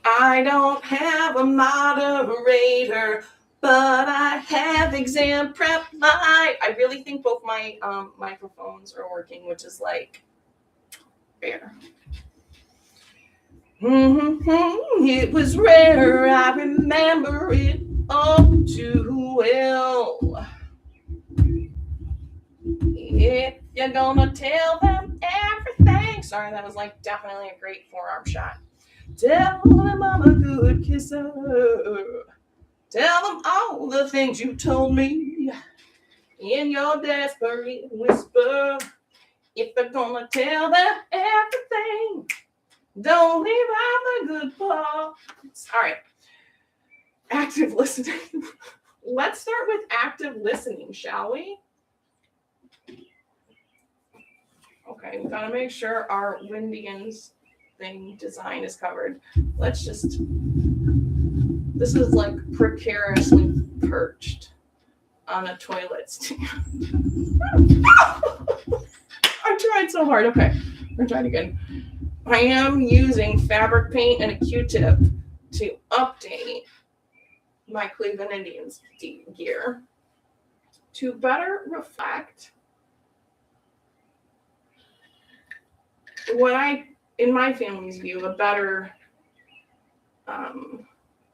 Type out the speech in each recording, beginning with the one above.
I don't have a moderator, but I have exam prep live. I really think both my microphones are working, which is like rare. It was rare, I remember it all too well. If you're gonna tell them everything. Sorry, that was like definitely a great forearm shot. Tell them I'm a good kisser. Tell them all the things you told me in your desperate whisper. If they're gonna tell them everything, don't leave out the good parts. All right. Active listening. Let's start with active listening, shall we? Okay, we gotta make sure our Windians thing design is covered. Let's just, this is like precariously perched on a toilet stand. I tried so hard. Okay, we're trying again. I am using fabric paint and a Q-tip to update my Cleveland Indians gear to better reflect what I, in my family's view, a better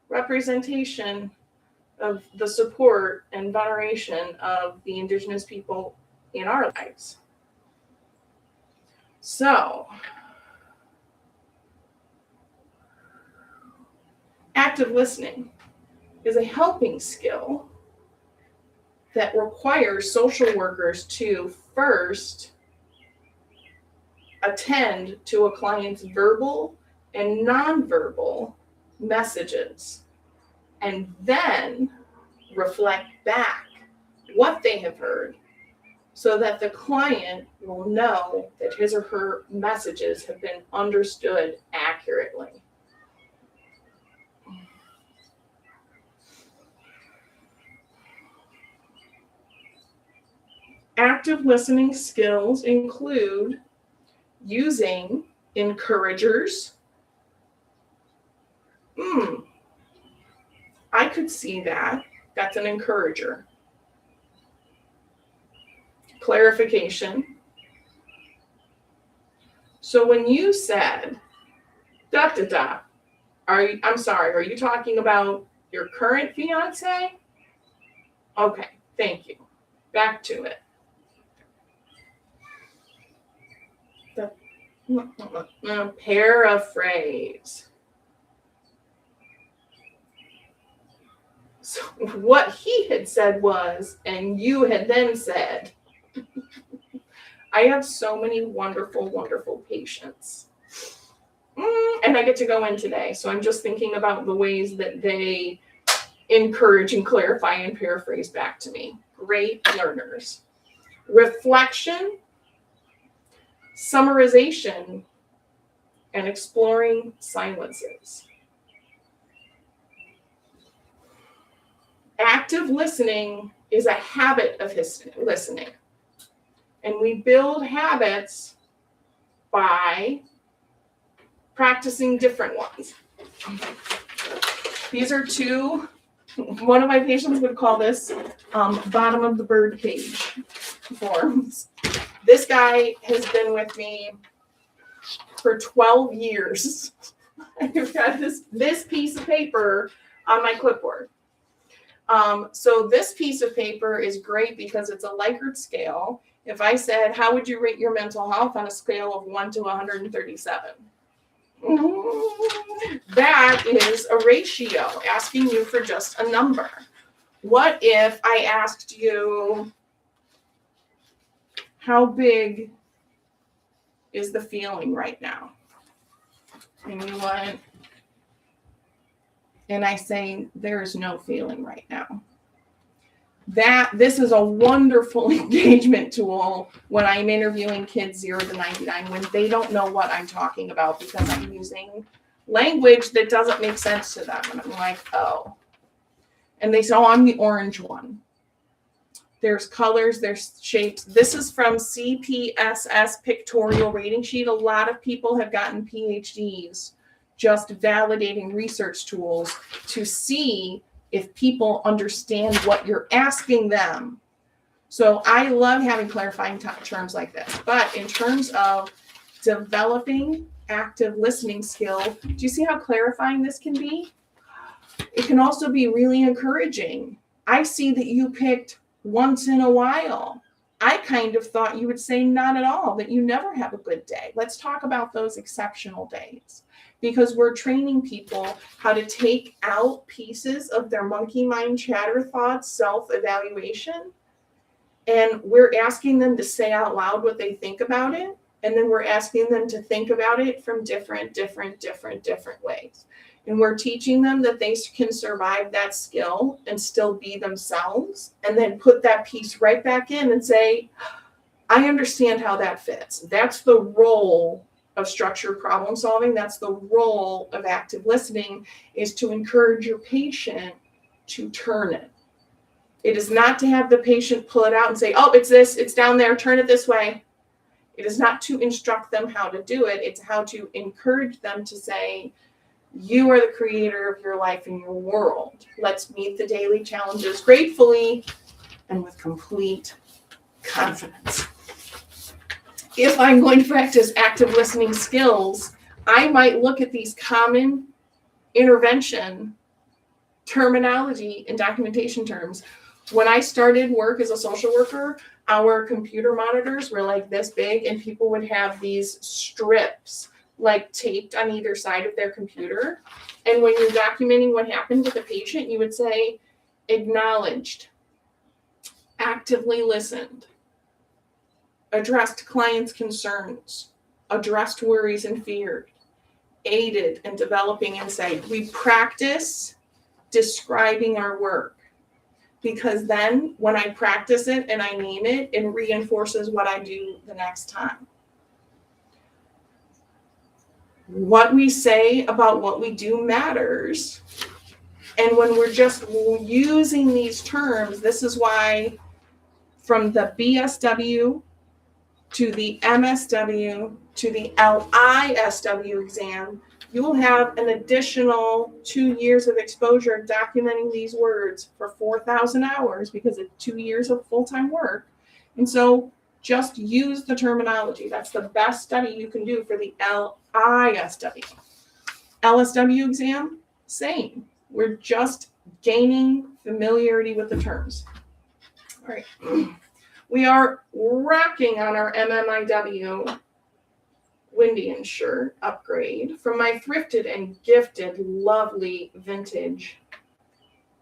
representation of the support and veneration of the Indigenous people in our lives. So, active listening is a helping skill that requires social workers to first attend to a client's verbal and nonverbal messages and then reflect back what they have heard so that the client will know that his or her messages have been understood accurately. Active listening skills include using encouragers. I could see that. That's an encourager. Clarification. So when you said, I'm sorry, are you talking about your current fiance? Okay, thank you. Back to it. Paraphrase. So what he had said was, and you had then said, I have so many wonderful, wonderful patients. And I get to go in today. So I'm just thinking about the ways that they encourage and clarify and paraphrase back to me. Great learners. Reflection, summarization, and exploring silences. Active listening is a habit of listening. And we build habits by practicing different ones. These are two, one of my patients would call this bottom of the bird cage forms. This guy has been with me for 12 years. I've got this piece of paper on my clipboard. So this piece of paper is great because it's a Likert scale. If I said, how would you rate your mental health on a scale of 1 to 137? That is a ratio, asking you for just a number. What if I asked you, how big is the feeling right now? And you went, and I say, there is no feeling right now. This is a wonderful engagement tool when I'm interviewing kids 0 to 99 when they don't know what I'm talking about because I'm using language that doesn't make sense to them. And I'm like, oh. And they say, oh, I'm the orange one. There's colors, there's shapes. This is from CPSS Pictorial Rating Sheet. A lot of people have gotten PhDs just validating research tools to see if people understand what you're asking them. So I love having clarifying terms like this. But in terms of developing active listening skill, do you see how clarifying this can be? It can also be really encouraging. I see that you picked once in a while. I kind of thought you would say not at all, that you never have a good day. Let's talk about those exceptional days, because we're training people how to take out pieces of their monkey mind chatter thoughts, self-evaluation, and we're asking them to say out loud what they think about it, and then we're asking them to think about it from different ways. And we're teaching them that they can survive that skill and still be themselves, and then put that piece right back in and say, I understand how that fits. That's the role of structured problem solving. That's the role of active listening, is to encourage your patient to turn it. It is not to have the patient pull it out and say, oh, it's this, it's down there, turn it this way. It is not to instruct them how to do it. It's how to encourage them to say, you are the creator of your life and your world. Let's meet the daily challenges gratefully and with complete confidence. If I'm going to practice active listening skills, I might look at these common intervention terminology and documentation terms. When I started work as a social worker, our computer monitors were like this big, and people would have these strips like taped on either side of their computer. And when you're documenting what happened with a patient, you would say, acknowledged, actively listened, addressed clients' concerns, addressed worries and fears, aided in developing insight. We practice describing our work, because then when I practice it and I name it, it reinforces what I do the next time. What we say about what we do matters. And when we're just using these terms, this is why from the BSW to the MSW to the LISW exam, you will have an additional 2 years of exposure documenting these words for 4,000 hours, because it's 2 years of full-time work. And so just use the terminology. That's the best study you can do for the LISW. LSW exam, same. We're just gaining familiarity with the terms. All right. We are rocking on our MMIW Windian shirt upgrade from my thrifted and gifted lovely vintage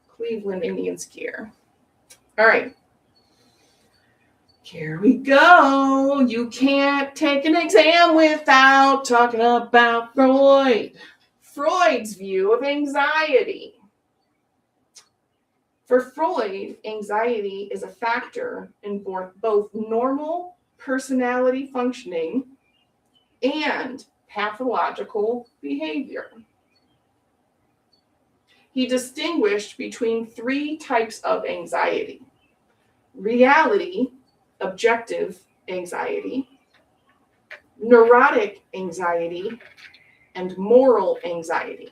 Cleveland Indians gear. All right. Here we go. You can't take an exam without talking about Freud. Freud's view of anxiety. For Freud, anxiety is a factor in both normal personality functioning and pathological behavior. He distinguished between 3 types of anxiety: reality, objective anxiety, neurotic anxiety, and moral anxiety.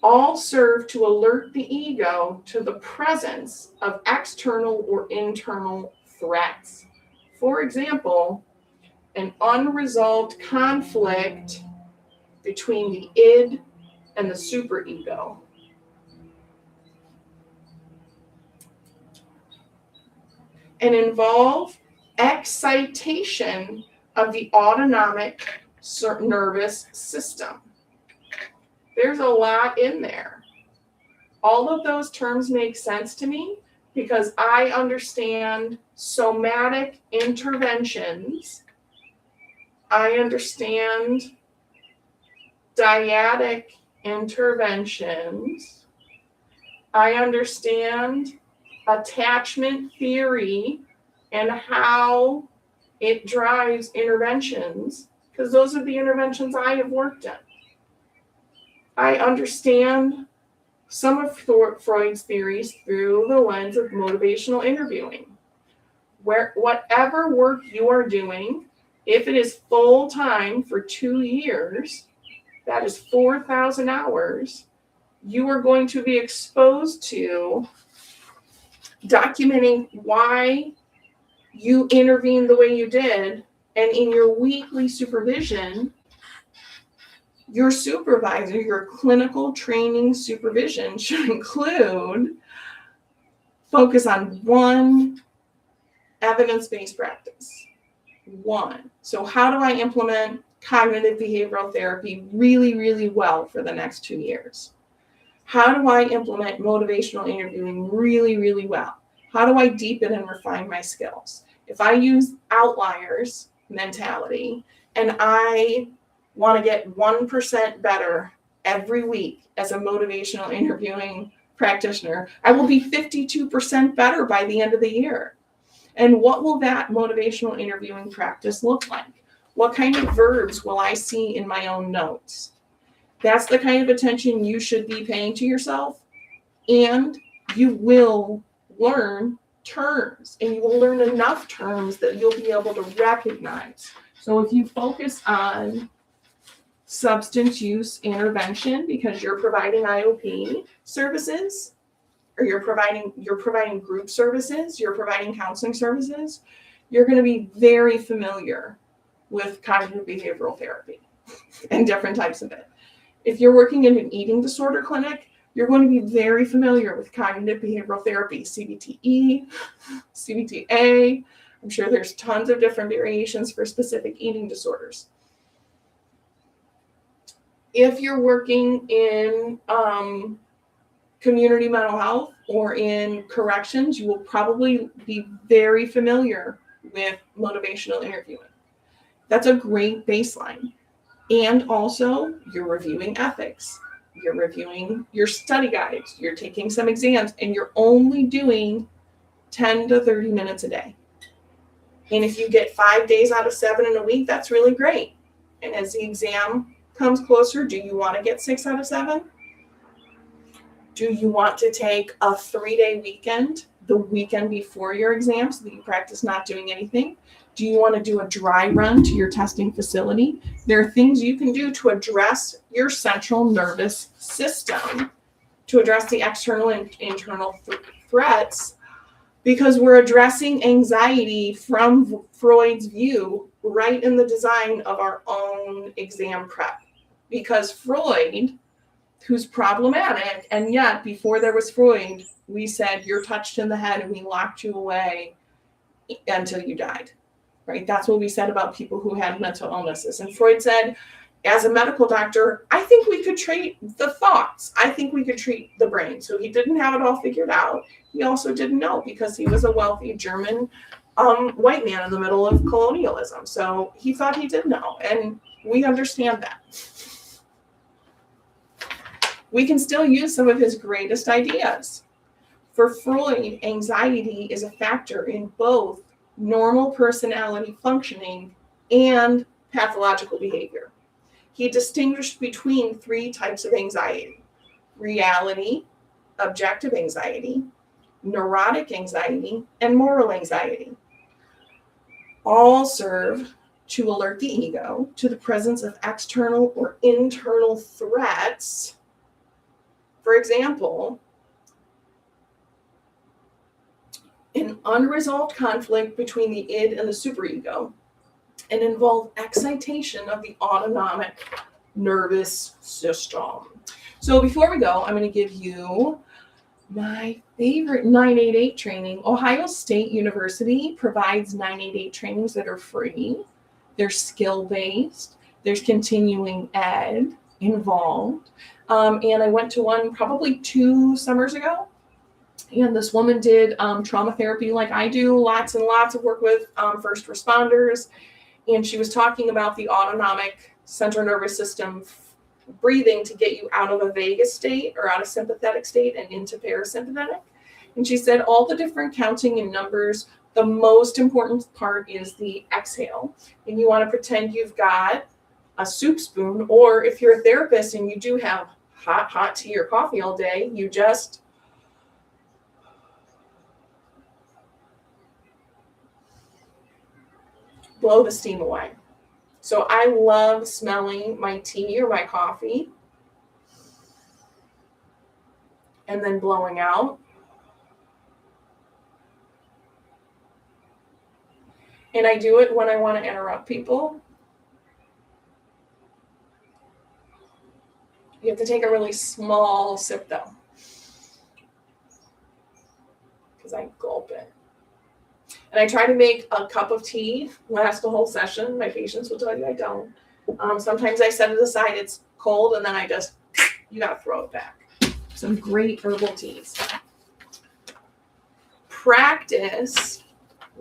All serve to alert the ego to the presence of external or internal threats. For example, an unresolved conflict between the id and the superego. And involve excitation of the autonomic nervous system. There's a lot in there. All of those terms make sense to me because I understand somatic interventions. I understand dyadic interventions. I understand attachment theory and how it drives interventions, because those are the interventions I have worked in. I understand some of Freud's theories through the lens of motivational interviewing. Whatever work you are doing, if it is full-time for 2 years, that is 4,000 hours, you are going to be exposed to documenting why you intervened the way you did. And in your weekly supervision, your supervisor, your clinical training supervision should include focus on one evidence-based practice. One. So how do I implement cognitive behavioral therapy really, really well for the next 2 years? How do I implement motivational interviewing really, really well? How do I deepen and refine my skills? If I use outliers mentality and I want to get 1% better every week as a motivational interviewing practitioner, I will be 52% better by the end of the year. And what will that motivational interviewing practice look like? What kind of verbs will I see in my own notes? That's the kind of attention you should be paying to yourself. And you will learn terms, and you will learn enough terms that you'll be able to recognize. So if you focus on substance use intervention because you're providing IOP services, or you're providing group services, you're providing counseling services, you're going to be very familiar with cognitive behavioral therapy and different types of it. If you're working in an eating disorder clinic, you're going to be very familiar with cognitive behavioral therapy, CBTE, CBTA. I'm sure there's tons of different variations for specific eating disorders. If you're working in community mental health or in corrections, you will probably be very familiar with motivational interviewing. That's a great baseline. And also, you're reviewing ethics. You're reviewing your study guides. You're taking some exams, and you're only doing 10 to 30 minutes a day. And if you get 5 days out of 7 in a week, that's really great. And as the exam comes closer, do you want to get 6 out of 7? Do you want to take a 3-day weekend, the weekend before your exam, so that you practice not doing anything? Do you want to do a dry run to your testing facility? There are things you can do to address your central nervous system, to address the external and internal threats, because we're addressing anxiety from Freud's view right in the design of our own exam prep. Because Freud, who's problematic, and yet before there was Freud, we said you're touched in the head and we locked you away until you died. Right? That's what we said about people who had mental illnesses. And Freud said, as a medical doctor, I think we could treat the thoughts. I think we could treat the brain. So he didn't have it all figured out. He also didn't know because he was a wealthy German white man in the middle of colonialism. So he thought he did know. And we understand that. We can still use some of his greatest ideas. For Freud, anxiety is a factor in both normal personality functioning and pathological behavior. He distinguished between 3 types of anxiety: reality, objective anxiety, neurotic anxiety, and moral anxiety. All serve to alert the ego to the presence of external or internal threats. For example, an unresolved conflict between the id and the superego, and involve excitation of the autonomic nervous system. So before we go, I'm going to give you my favorite 988 training. Ohio State University provides 988 trainings that are free. They're skill-based. There's continuing ed involved. And I went to one probably 2 summers ago. And this woman did trauma therapy like I do, lots and lots of work with first responders. And she was talking about the autonomic central nervous system breathing to get you out of a vagus state or out of sympathetic state and into parasympathetic. And she said all the different counting and numbers, the most important part is the exhale. And you want to pretend you've got a soup spoon, or if you're a therapist and you do have hot tea or coffee all day. You just blow the steam away. So I love smelling my tea or my coffee and then blowing out. And I do it when I want to interrupt people. You have to take a really small sip though, because I gulp it. And I try to make a cup of tea last the whole session. My patients will tell you I don't. Sometimes I set it aside, it's cold, and then you got to throw it back. Some great herbal teas. Practice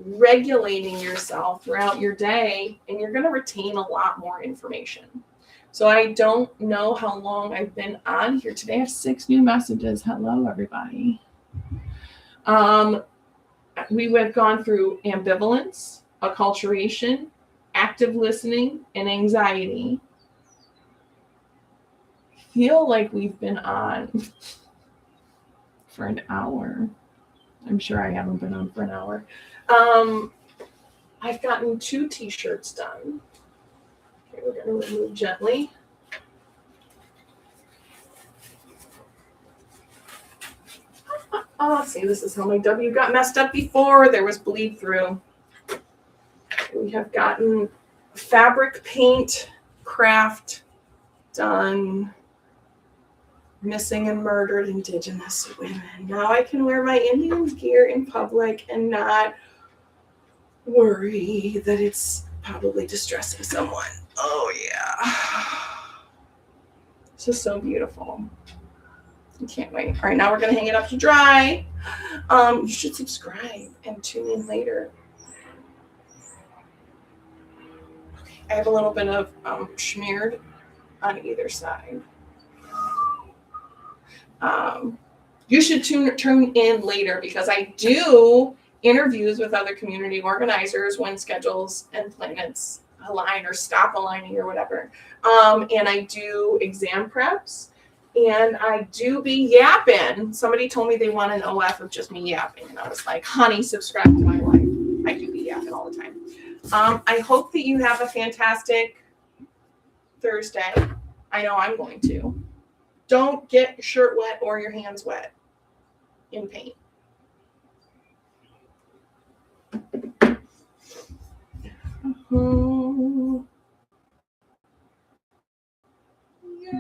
regulating yourself throughout your day, and you're going to retain a lot more information. So I don't know how long I've been on here today. I have 6 new messages. Hello, everybody. We have gone through ambivalence, acculturation, active listening, and anxiety. I feel like we've been on for an hour. I'm sure I haven't been on for an hour. I've gotten 2 t-shirts done. Okay, we're going to remove gently. Oh, see, this is how my W got messed up before. There was bleed through. We have gotten fabric paint craft done. Missing and murdered Indigenous women. Now I can wear my Indian gear in public and not worry that it's probably distressing someone. Oh, yeah. This is so beautiful. I can't wait. All right, now we're going to hang it up to dry. You should subscribe and tune in later. Okay, I have a little bit of smeared on either side. You should tune in later because I do interviews with other community organizers when schedules and planets align or stop aligning or whatever. And I do exam preps. And I do be yapping. Somebody told me they want an OF of just me yapping. And I was like, honey, subscribe to my life. I do be yapping all the time. I hope that you have a fantastic Thursday. I know I'm going to. Don't get your shirt wet or your hands wet in paint.